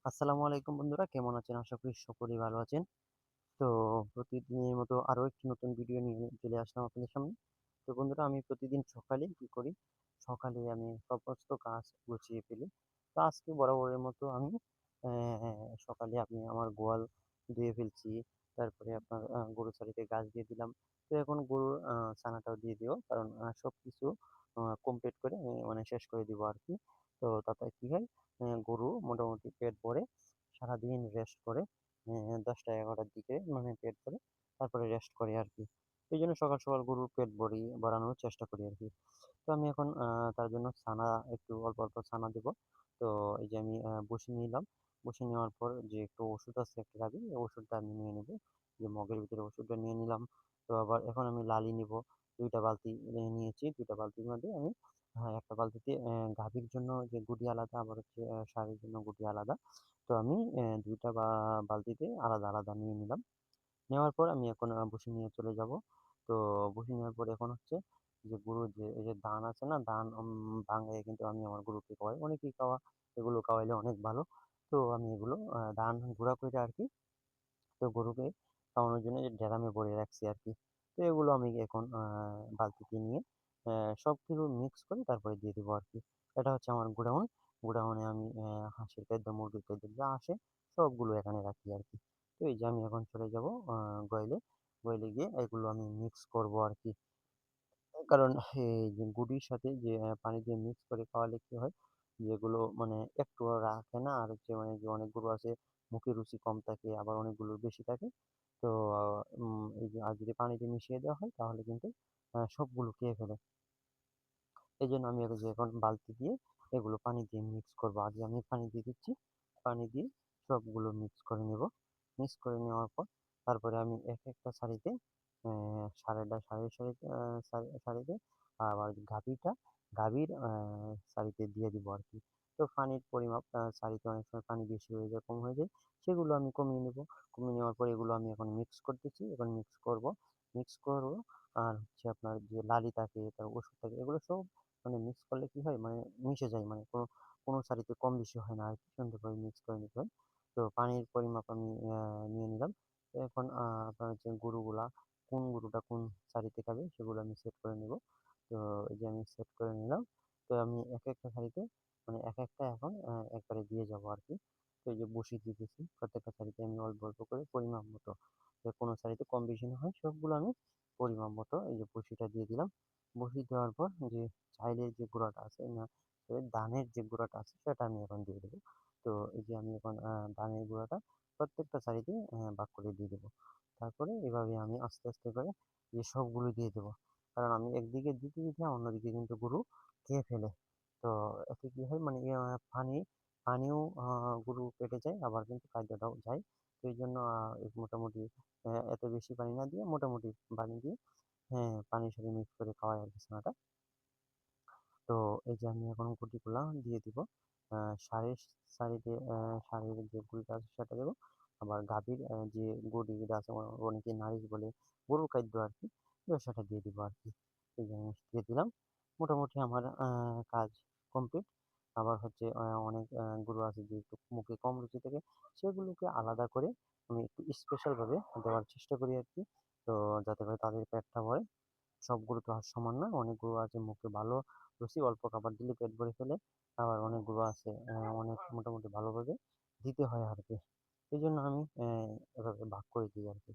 আসসালামু আলাইকুম বন্ধুরা, কেমন আছেন? আশা করি সকলেই ভালো আছেন। তো প্রতিদিনের মতো আরো একটি নতুন ভিডিও নিয়ে চলে আসলাম আপনাদের সামনে। তো বন্ধুরা, আমি প্রতিদিন সকালে কি করি? সকালে আমি সমস্ত কাজ গুছিয়ে ফেলি। তো আজকে বরাবরের মতো আমি সকালে আমি আমার গোয়াল ধুয়ে ফেলছি। তারপরে আপনার গরুর ছাগলকে ঘাস দিয়ে দিলাম। তো এখন গরুর ছানাটাও দিয়ে দিব। কারণ সবকিছু কমপ্লিট করে আমি মানে শেষ করে দিব আরকি। তো তাতে কি হয়? গরু মোটামুটি পেট ভরে সারাদিন রেস্ট করে ১০টা-১১টার দিকে মানে পেট ভরে তারপরে রেস্ট করে আরকি। এইজন্য সকাল, সকাল গরুর পেট ভরানোর চেষ্টা করি আরকি। তো আমি এখন তার জন্য ছানা একটু অল্প, অল্প ছানা দেবো। তো এই যে আমি বসিয়ে নিলাম। বসিয়ে নেওয়ার পর যে একটু ওষুধ আছে একটা গাভীর, এই ওষুধটা আমি নিয়ে নেবো। যে মগের ভিতরে ওষুধটা নিয়ে নিলাম। তো আবার এখন আমি লালি নিবো। ২ টা বালতি নিয়েছি। ২ টা বালতির মধ্যে আমি একটা বালতিতে গাভীর জন্য যে গুটি আলাদা, আবার হচ্ছে ষাঁড়ের জন্য গুটি আলাদা। তো আমি ২ টা বালতিতে আলাদা, আলাদা নিয়ে নিলাম। নেওয়ার পর আমি এখন বসি নিয়ে চলে যাবো। তো বসি নেওয়ার পর এখন হচ্ছে যে গরুর যে এই যে ধান আছে না? ধান ভাঙ্গায়ে কিন্তু আমি আমার গরুকে খাওয়াই। অনেকেই এগুলো খাওয়াইলে অনেক ভালো। তো আমি এগুলো ধান গুঁড়া কইরা আরকি তো গরুকে খাওয়ানোর জন্য যে ড্রামে ভরে রাখছি আরকি। তো এগুলো আমি এখন বালতিতে নিয়ে সবগুলো মিক্স করে তারপরে দিয়ে দিব আরকি। এটা হচ্ছে আমার গোডাউন। গোডাউনে আমি হাঁসের খাদ্য, মুরগির খাদ্য যা আসে সবগুলো এখানে রাখি আরকি। তো এই যে আমি এখন চলে যাব গোয়ালে। গোয়ালে গিয়ে এগুলো আমি মিক্স করব আরকি। কারণ এই যে গুডির সাথে যে পানি দিয়ে মিক্স করে খাওয়ালে কি হয়? যেগুলো মানে একটুও রাখে না। আর হচ্ছে মানে যে অনেক গরু আছে মুখে রুচি কম থাকে, আবার অনেকগুলোর বেশি থাকে। তো এই যে আর যদি পানিতে মিশিয়ে দেওয়া হয় তাহলে কিন্তু সবগুলো খেয়ে ফেলে। এজন্য আমি এই যে এখন বালতি দিয়ে এগুলো পানি দিয়ে মিক্স করব। আগে আমি পানি দিয়ে দিচ্ছি। পানি দিয়ে সবগুলো মিক্স করে নেব। মিক্স করে নেওয়ার পর তারপরে আমি একেকটা সারিতে ষাঁড়েরটা ষাঁড়ের সারিতে সারিতে আবার গাভীর সারিতে দিয়ে দিব আরকি। তো পানির পরিমাপ সারিতে অনেক সময় পানি বেশি হয়ে যায়, কম হয়ে যায়। সেগুলো আমি কমিয়ে নেব। কমিয়ে নেওয়ার পর এগুলো আমি এখন মিক্স করতেছি। এখন মিক্স করব। মিক্স করব আর হচ্ছে আপনার যে লালি থাকে, তারপর ওষুধ থাকে এগুলো সব মানে মিক্স করলে কি হয়? মানে মিশে যায়। মানে কোনো সারিতে কম বেশি হয় না আরকি। সুন্দর করে মিক্স করে নিতে হয়। তো পানির পরিমাপ আমি নিয়ে নিলাম। তো এখন আপনার হচ্ছে কোন গরুটা কোন সারিতে খাবে সেগুলো আমি সেট করে নেব। তো এই যে আমি সেট করে নিলাম। তো আমি একেকটা সারিতে মানে একেকটা এখন একবারে দিয়ে যাবো আরকি। তো এই যে বসি দিতেছি। প্রত্যেকটা সারিতে আমি অল্প, অল্প করে পরিমাপ মতো। কোনো সারিতে কম বেশি না হয় সবগুলো আমি পরিমাপ মতো এই যে বড়শিটা দিয়ে দিলাম। বড়শি দেওয়ার পর যে চাইলের যে গুঁড়াটা আছে না ধানের যে গুঁড়াটা আছে সেটা আমি এখন দিয়ে দেবো। তো এই যে আমি এখন ধানের গুঁড়াটা প্রত্যেকটা সারিতে ভাগ করে দিয়ে দেবো। তারপরে এভাবে আমি আস্তে, আস্তে করে যে সবগুলো দিয়ে দেবো। কারণ আমি একদিকে দিতে, দিতে অন্যদিকে কিন্তু গরু খেয়ে ফেলে। তো এতে কি হয় মানে পানিও গরুর পেটে যায়, আবার কিন্তু খাদ্যটাও যায়। তো এইজন্য মোটামুটি এত বেশি পানি না দিয়ে মোটামুটি পানি দিয়ে পানির সাথে মিক্স করে খাওয়াই আরকি ছানাটা। তো এই যে আমি এখন গুটিগুলা দিয়ে দিব। আ ষাঁড়ের সারিতে ষাঁড়ের যে গুঁড়িটা আছে সেটা দেবো। আবার গাভীর যে গুঁড়িটা আছে অনেকে নারিশ বলে, গরুর খাদ্য আরকি। তো সেটা দিয়ে দিব আরকি। এই যে আমি দিয়ে দিলাম। মোটামুটি আমার কাজ কমপ্লিট। আবার হচ্ছে অনেক গরু আছে যে একটু মুখে কম রুচি থাকে, সেগুলোকে আলাদা করে আমি একটু স্পেশাল ভাবে দেওয়ার চেষ্টা করি আরকি। তো যাতে করে তাদের পেটটা ভরে। সব গরু তো আর সমান না। অনেক গরু আছে মুখে ভালো রুচি, অল্প খাবার দিলে পেট ভরে ফেলে। আবার অনেক গরু আছে অনেক মোটামুটি ভালোভাবে দিতে হয় আরকি। এজন্য আমি এভাবে ভাগ করে দিই আরকি।